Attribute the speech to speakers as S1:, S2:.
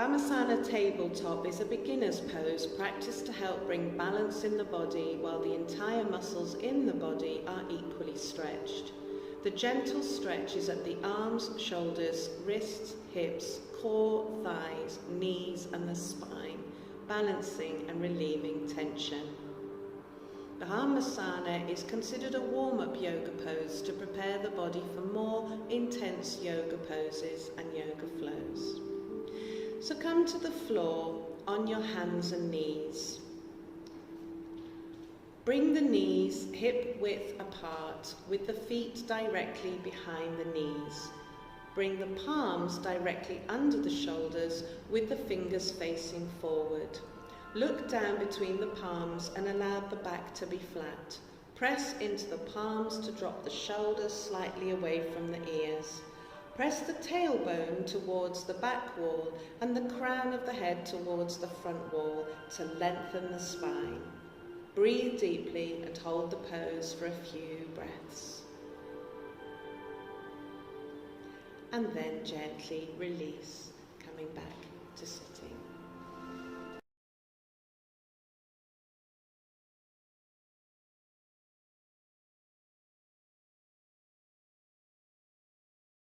S1: Bamasana tabletop is a beginner's pose practiced to help bring balance in the body while the entire muscles in the body are equally stretched. The gentle stretch is at the arms, shoulders, wrists, hips, core, thighs, knees and the spine, balancing and relieving tension. Bamasana is considered a warm-up yoga pose to prepare the body for more intense yoga poses and yoga flows. So come to the floor on your hands and knees. Bring the knees hip width apart with the feet directly behind the knees. Bring the palms directly under the shoulders with the fingers facing forward. Look down between the palms and allow the back to be flat. Press into the palms to drop the shoulders slightly away from the ears. Press the tailbone towards the back wall and the crown of the head towards the front wall to lengthen the spine. Breathe deeply and hold the pose for a few breaths. And then gently release, coming back to sitting.